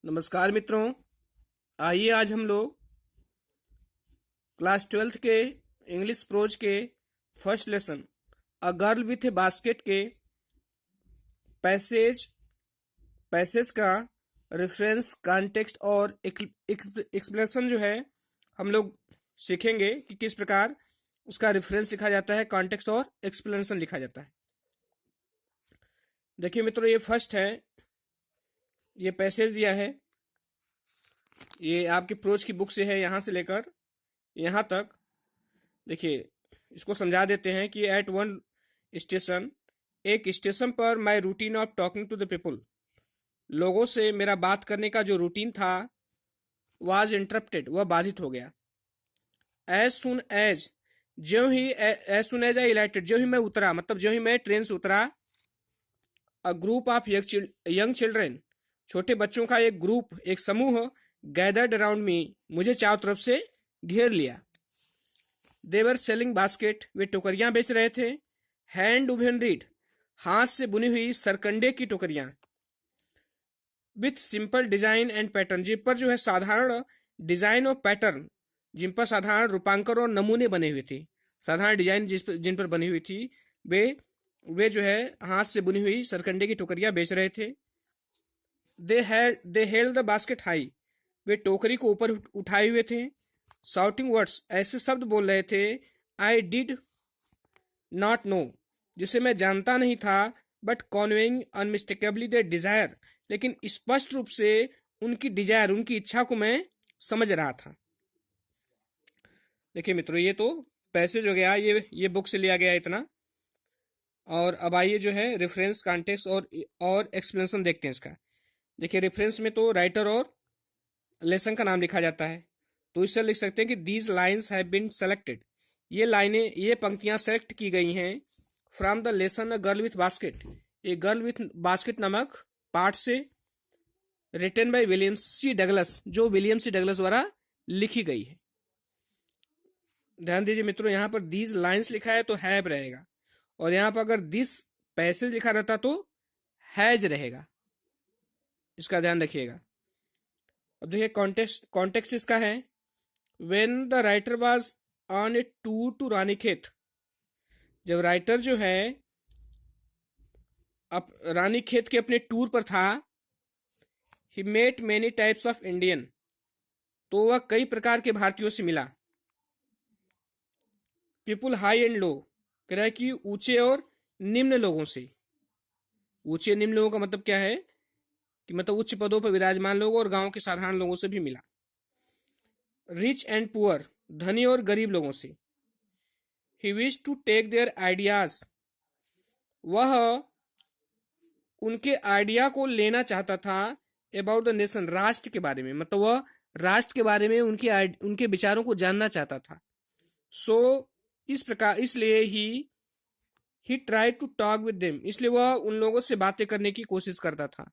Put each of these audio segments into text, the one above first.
नमस्कार मित्रों। आइए आज हम लोग क्लास 12th के इंग्लिश प्रोज के first lesson a girl with a basket के पैसेज पैसेज का रेफरेंस कॉन्टेक्स्ट और एक्सप्लेनेशन जो है हम लोग सीखेंगे कि किस प्रकार उसका रेफरेंस लिखा जाता है, कॉन्टेक्स्ट और एक्सप्लेनेशन लिखा जाता है। देखिए मित्रों, ये फर्स्ट है, ये पैसेज दिया है, ये आपकी प्रोज की बुक से है, यहाँ से लेकर यहाँ तक। देखिए इसको समझा देते हैं कि एट वन स्टेशन, एक स्टेशन पर my routine of talking to the people, लोगों से मेरा बात करने का जो रूटीन था वाज इंटरप्टेड, वह बाधित हो गया। As soon as, as soon as I alighted, जो ही मैं उतरा, मतलब जो ही मैं ट्रेन से उतरा, a group of young children, छोटे बच्चों का एक ग्रुप, एक समूह, गैदर्ड अराउंड मी, मुझे चारों तरफ से घेर लिया। देवर सेलिंग बास्केट, वे टोकरियां बेच रहे थे। हैंड उभेन रीड, हाथ से बुनी हुई सरकंडे की टोकरियां। With simple design and pattern, जिन पर जो है साधारण डिजाइन और पैटर्न, जिन पर साधारण रूपांकन और नमूने बने हुए थे, साधारण डिजाइन जिन पर बनी हुई थी, वे जो है हाथ से बुनी हुई सरकंडे की टोकरियां बेच रहे थे। They held the basket high, वे टोकरी को ऊपर उठाए हुए थे। शाउटिंग वर्ड्स, ऐसे शब्द बोल रहे थे, आई डिड नॉट नो, जिसे मैं जानता नहीं था, बट कॉन्वेइंग अनमिस्टेकेबली द डिजायर, लेकिन स्पष्ट रूप से उनकी डिजायर, उनकी इच्छा को मैं समझ रहा था। देखिए मित्रों, ये तो पैसेज हो गया, ये बुक से लिया गया इतना। और अब आइए जो है रेफरेंस, कॉन्टेक्स्ट और एक्सप्लेनेशन देखते हैं इसका। देखिए रेफरेंस में तो राइटर और लेसन का नाम लिखा जाता है, तो इससे लिख सकते हैं कि these lines have been selected, ये लाइनें, ये पंक्तियां सेलेक्ट की गई हैं from the lesson a girl with basket, a girl with basket नामक पाठ से, written by William C Douglas, जो विलियम सी डगलस द्वारा लिखी गई है। ध्यान दीजिए मित्रों, यहाँ पर दीज लाइन्स लिखा है तो हैव रहेगा, और यहाँ पर अगर दिस पैसेज लिखा रहता तो हैज रहेगा, इसका ध्यान रखिएगा। अब देखिए कॉन्टेक्स्ट इसका है, when the writer was on a tour to Ranikhet, जब राइटर जो है रानीखेत के अपने टूर पर था। He met many types of Indian, तो वह कई प्रकार के भारतीयों से मिला। पीपुल हाई एंड लो, कह रहा है कि ऊंचे और निम्न लोगों से। ऊंचे निम्न लोगों का मतलब क्या है कि मतलब उच्च पदों पर विराजमान लोगों और गांव के साधारण लोगों से भी मिला। रिच एंड पुअर, धनी और गरीब लोगों से। He wish to take their ideas, वह उनके आइडिया को लेना चाहता था। अबाउट द नेशन, राष्ट्र के बारे में, मतलब वह राष्ट्र के बारे में उनके विचारों को जानना चाहता था। सो इस प्रकार, इसलिए he try to talk with them, इसलिए वह उन लोगों से बातें करने की कोशिश करता था।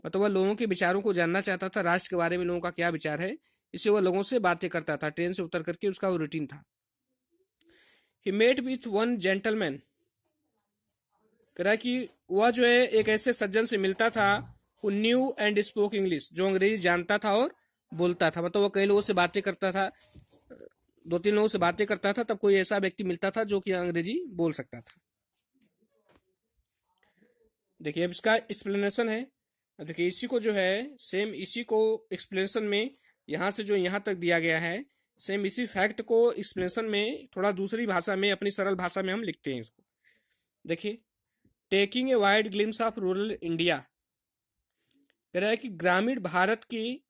मतलब वह लोगों के विचारों को जानना चाहता था, राष्ट्र के बारे में लोगों का क्या विचार है, इसलिए वह लोगों से बातें करता था। ट्रेन से उतर करके उसका वो रूटीन था। He met with one gentleman, कह रहा है कि वह जो है एक ऐसे सज्जन से मिलता था, who knew and spoke English, जो अंग्रेजी जानता था और बोलता था। मतलब वह कई लोगों से बातें करता था, 2-3 लोगों से बातें करता था, तब कोई ऐसा व्यक्ति मिलता था जो कि अंग्रेजी बोल सकता था। देखिए अब इसका एक्सप्लेनेशन है। देखिए इसी को जो है सेम, इसी को एक्सप्लेनेशन में यहाँ से जो यहाँ तक दिया गया है, सेम इसी फैक्ट को एक्सप्लेनेशन में थोड़ा दूसरी भाषा में, अपनी सरल भाषा में हम लिखते हैं इसको। देखिए, taking a wide glimpse of rural India, कह रहा है कि ग्रामीण भारत की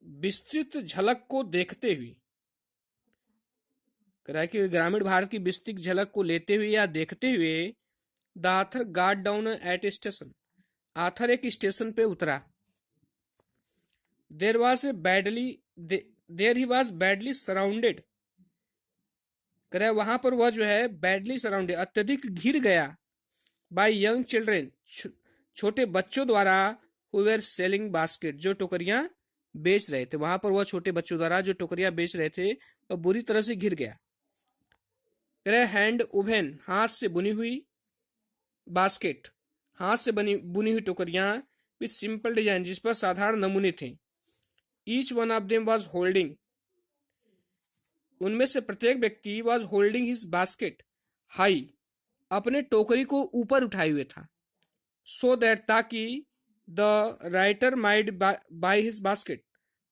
विस्तृत झलक को देखते हुए, कह रहा है कि ग्रामीण भारत की विस्तृत झलक को लेते हुए या देखते हुए, the author got down at station, author एक स्टेशन पे उतरा। There he was badly surrounded, कह रहा है वहां पर वह जो है बैडली सराउंडेड, अत्यधिक घिर गया, बाय यंग चिल्ड्रेन, छोटे बच्चों द्वारा, हु वेर सेलिंग बास्केट, जो टोकरियां बेच रहे थे। वहां पर वह छोटे बच्चों द्वारा जो टोकरियां बेच रहे थे वह बुरी तरह से घिर गया। कह रहे हैंड उभेन, हाथ से बुनी हुई बास्केट, हाथ से बुनी हुई टोकरियां, विथ सिंपल डिजाइन, जिस पर साधारण नमूने थे। Each one of them was holding, उनमें से प्रत्येक व्यक्ति was holding his basket high, अपने टोकरी को ऊपर उठाए हुए था। सो दैट, ताकि the writer might buy his basket,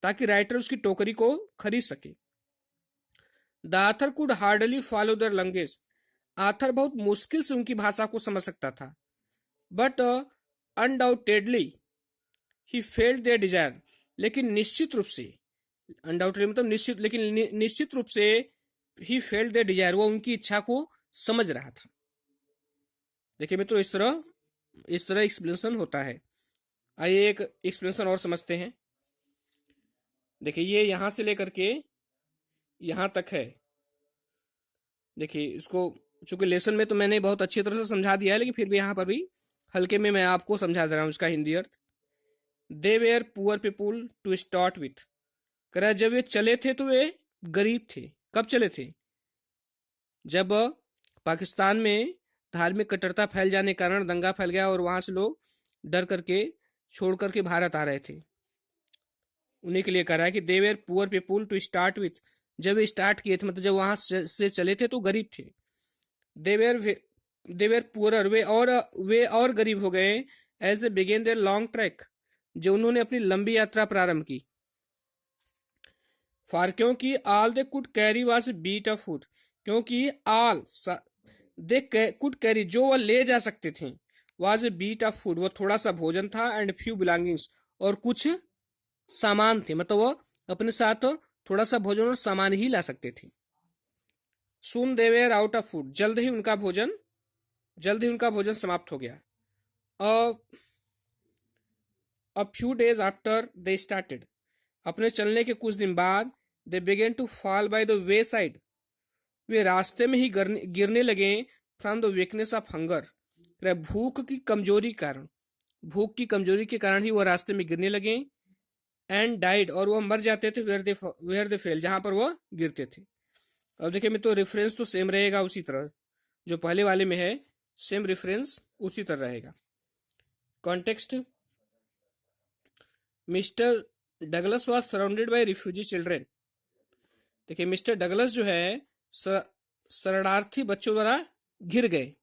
ताकि राइटर उसकी टोकरी को खरीद सके। The author could hardly follow their language, author बहुत मुश्किल से उनकी भाषा को समझ सकता था। But undoubtedly he failed their desire, लेकिन निश्चित रूप से, अनडाउटेडली मतलब निश्चित, लेकिन निश्चित रूप से ही फेल्ड देयर डिजायर, वो उनकी इच्छा को समझ रहा था। देखिए मित्रों, इस तरह एक्सप्लेनेशन होता है। आइए एक एक्सप्लेनेशन और समझते हैं। देखिए ये यहां से लेकर के यहां तक है। देखिए इसको चूंकि लेसन में तो मैंने बहुत अच्छी तरह से समझा दिया है, लेकिन फिर भी यहाँ पर भी हल्के में मैं आपको समझा दे रहा हूँ इसका हिंदी अर्थ। They were poor people to start with, कह रहा है जब वे चले थे तो वे गरीब थे। कब चले थे? जब पाकिस्तान में धार्मिक कट्टरता फैल जाने के कारण दंगा फैल गया और वहां से लोग डर करके छोड़ करके भारत आ रहे थे, उन्हीं के लिए कह रहा है कि they were poor people to start with, जब वे स्टार्ट किए थे मतलब जब वहां से चले थे तो गरीब थे। दे वेयर पुअरर, वे और गरीब हो गए as they began their long track, जो उन्होंने अपनी लंबी यात्रा प्रारंभ की। फॉर, क्योंकि all they could carry was bit of food, क्योंकि ऑल दे कुड कैरी, जो वह ले जा सकते थे, was a bit of food, वो थोड़ा सा भोजन था, एंड फ्यू बिलोंगिंग्स, और कुछ सामान थे, मतलब वो अपने साथ थोड़ा सा भोजन और सामान ही ला सकते थे। Soon they were out of food, जल्द ही उनका भोजन समाप्त हो गया। A few days after they started, अपने चलने के कुछ दिन बाद, they began to fall by the way side, वे रास्ते में ही गिरने लगे, from the weakness of hunger, भूख की कमजोरी के कारण ही वह रास्ते में गिरने लगे। एंड डाइड, और वह मर जाते थे, वेयर दे फेल, जहां पर वह गिरते थे। अब देखिए मित्रों, रेफरेंस तो सेम रहेगा उसी तरह जो पहले वाले में है, सेम रेफरेंस उसी तरह रहेगा। Context, mister Douglas was surrounded by refugee children, देखिए मिस्टर डगलस जो है शरणार्थी बच्चों द्वारा घिर गए।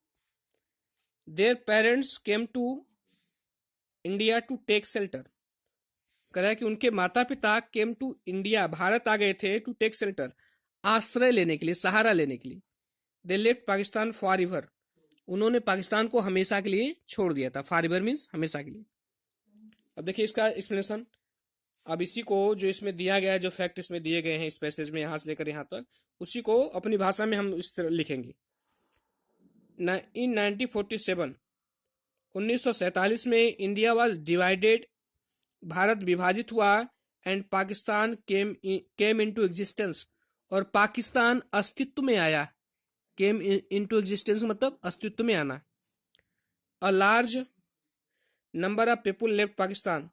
Their parents came to India to take shelter, कह रहा है कि उनके माता पिता केम टू इंडिया, भारत आ गए थे, टू टेक शेल्टर, आश्रय लेने के लिए, सहारा लेने के लिए। They left Pakistan for ever, उन्होंने पाकिस्तान को हमेशा के लिए छोड़ दिया था। फॉर एवर मीन्स हमेशा के लिए। अब देखिए इसका एक्सप्लेनेशन, अब इसी को जो इसमें दिया गया है, जो फैक्ट इसमें दिए गए हैं इस पैसेज में यहां से लेकर यहां तक, उसी को अपनी भाषा में हम इस तरह लिखेंगे। इन 1947, 1947 में इंडिया वाज डिवाइडेड, भारत विभाजित हुआ, and Pakistan came into existence, और पाकिस्तान अस्तित्व में आया। केम इनटू एग्जिस्टेंस मतलब अस्तित्व में आना। A large number of people left Pakistan,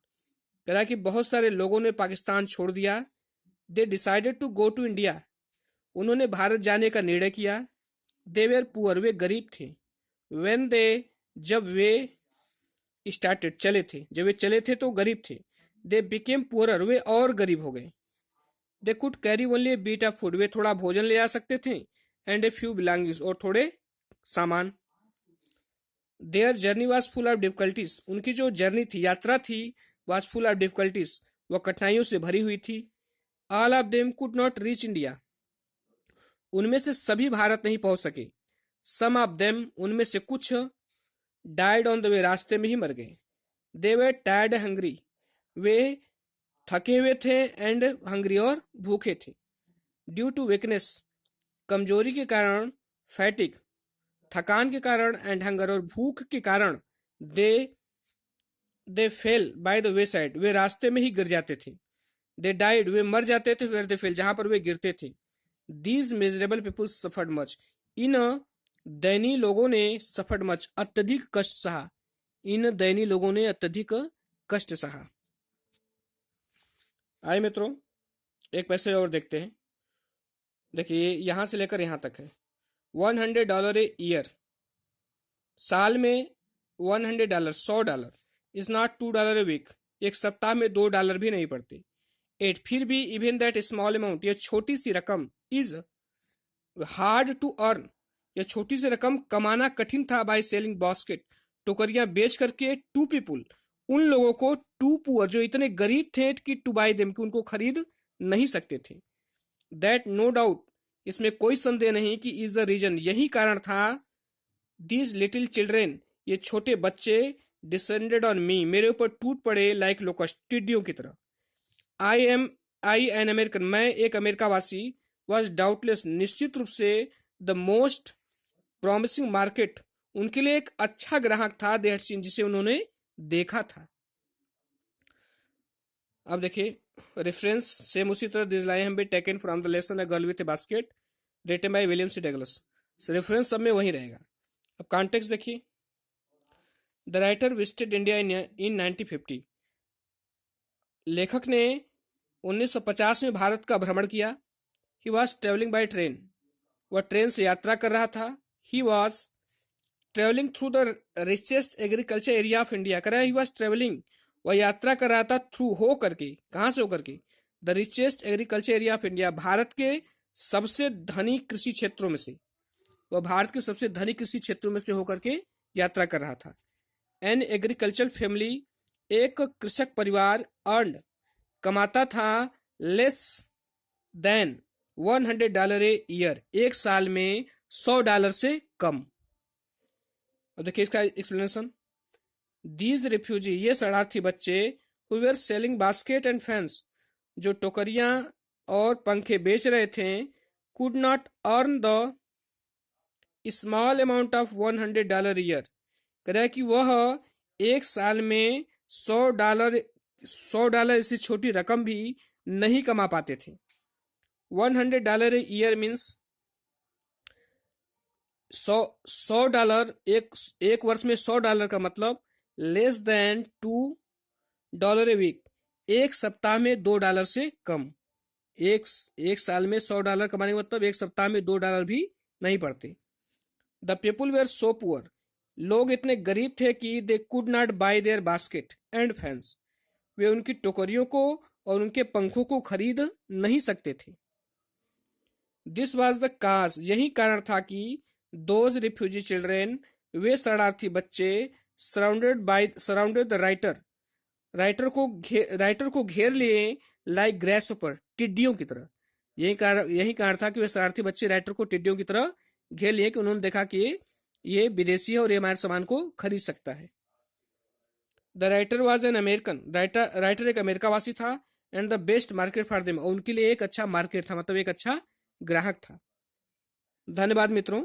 कह रहा कि बहुत सारे लोगों ने पाकिस्तान छोड़ दिया। They decided to go to India, उन्होंने भारत जाने का निर्णय किया। दे वेर पुअर, वे गरीब थे। व्हेन दे, जब वे स्टार्टेड, जब वे चले थे तो गरीब थे। दे बिकेम पुअरर, वे और गरीब हो गए। They could carry only a bit of food, वे थोड़ा भोजन ले जा सकते थे, एंड ए फ्यू बिलोंगिंग्स, और थोड़े सामान। Their journey was full of difficulties, उनकी जो जर्नी थी, यात्रा थी, वॉज फुल ऑफ डिफिकल्टीज, वह कठिनाइयों से भरी हुई थी। All of them could not reach India, उनमें से सभी भारत नहीं पहुंच सके। सम ऑफ देम, उनमें से कुछ, डाइड ऑन द वे, रास्ते में ही मर गए। दे वे टायर्ड हंग्री, वे थके हुए थे, एंड हंग्री, और भूखे थे। ड्यू टू वीकनेस, कमजोरी के कारण, फैटिक, थकान के कारण, एंड हंगर, और भूख के कारण, they fell by the way side, वे रास्ते में ही गिर जाते थे। दे डाइड, वे मर जाते थे, वेयर दे फेल, जहां पर वे गिरते थे। These miserable people suffered much, इन दयनीय लोगों ने, सफर्ड मच, अत्यधिक कष्ट सहा, इन दयनीय लोगों ने अत्यधिक कष्ट सहा। आए मित्रों, एक पैसे और देखते हैं। देखिए यहां से लेकर यहां तक है। $100 ए ईयर, साल में $100, $100, इज नॉट $2 ए वीक, एक सप्ताह में $2 भी नहीं पड़ते। 8, फिर भी इवन दैट स्मॉल अमाउंट, यह छोटी सी रकम, इज हार्ड टू अर्न, यह छोटी सी रकम कमाना कठिन था, बाय सेलिंग बास्केट, टोकरियां बेच करके, टू पीपुल, उन लोगों को, टू पुअर, जो इतने गरीब थे कि टू बाई देम, कि उनको खरीद नहीं सकते थे। दैट नो डाउट, इसमें कोई संदेह नहीं कि इज द रीजन, यही कारण था, दीज लिटिल चिल्ड्रेन, ये छोटे बच्चे, डिसेंडेड ऑन मी, मेरे ऊपर टूट पड़े, लाइक लोकस्ट, टिड्डियों की तरह। आई एन अमेरिकन, मैं एक अमेरिकावासी, वॉज डाउटलेस, निश्चित रूप से, द मोस्ट प्रॉमिसिंग मार्केट, उनके लिए एक अच्छा ग्राहक था, दे हैड सीन, जिसे उन्होंने देखा था। अब देखिए रेफरेंस सेम उसी तरह, दिस लाइन हम भी taken from the lesson a girl with a basket, written by William C Douglas, reference सब में वही रहेगा। अब कॉन्टेक्स्ट देखिए, the writer visited India in 1950, लेखक ने 1950 में भारत का भ्रमण किया। He was travelling by train, वह ट्रेन से यात्रा कर रहा था। He was travelling through the richest agriculture area of India, कर रहा है ही वॉज ट्रेवलिंग, वह यात्रा कर रहा था थ्रू, हो करके, कहां से होकर के, the richest agriculture area of India, Bharat के सबसे धनी कृषि क्षेत्रों में से, वह भारत के सबसे धनी कृषि क्षेत्रों में से होकर के यात्रा कर रहा था। एन एग्रीकल्चर फैमिली, एक कृषक परिवार, अर्न, कमाता था, लेस देन $100 ए ईयर, एक साल में $100 से कम। अब देखिए इसका एक्सप्लेनेशन, दीज रिफ्यूजी, ये शरणार्थी बच्चे, who were selling basket and fans, जो टोकरियां और पंखे बेच रहे थे, could not earn the small amount of $100 year, कह रहा है कि वह एक साल में $100 इससे छोटी रकम भी नहीं कमा पाते थे। $100 ईयर मीन्स $100, एक वर्ष में $100 का मतलब लेस देन $2 ए वीक, एक सप्ताह में $2 से कम। एक साल में $100 कमाने का मतलब एक सप्ताह में $2 भी नहीं पड़ते। The people were so poor, लोग इतने गरीब थे कि they could not buy their basket and fans, वे उनकी टोकरियों को और उनके पंखों को खरीद नहीं सकते थे। दिस वॉज द काज, यही कारण था कि दोज रिफ्यूजी चिल्ड्रेन, वे शरणार्थी बच्चे, सराउंडेड द राइटर, राइटर को घेर लिए, लाइक ग्रेस ऊपर, टिड्डियों की तरह। यही कारण था कि वे शरारती बच्चे राइटर को टिड्डियों की तरह घेर लिए, कि उन्होंने देखा कि ये विदेशी है और ये हमारे सामान को खरीद सकता है। The writer was an American, writer एक अमेरिकावासी था, and the best market for them, उनके लिए एक अच्छा मार्केट था, मतलब एक अच्छा ग्राहक था। धन्यवाद मित्रों।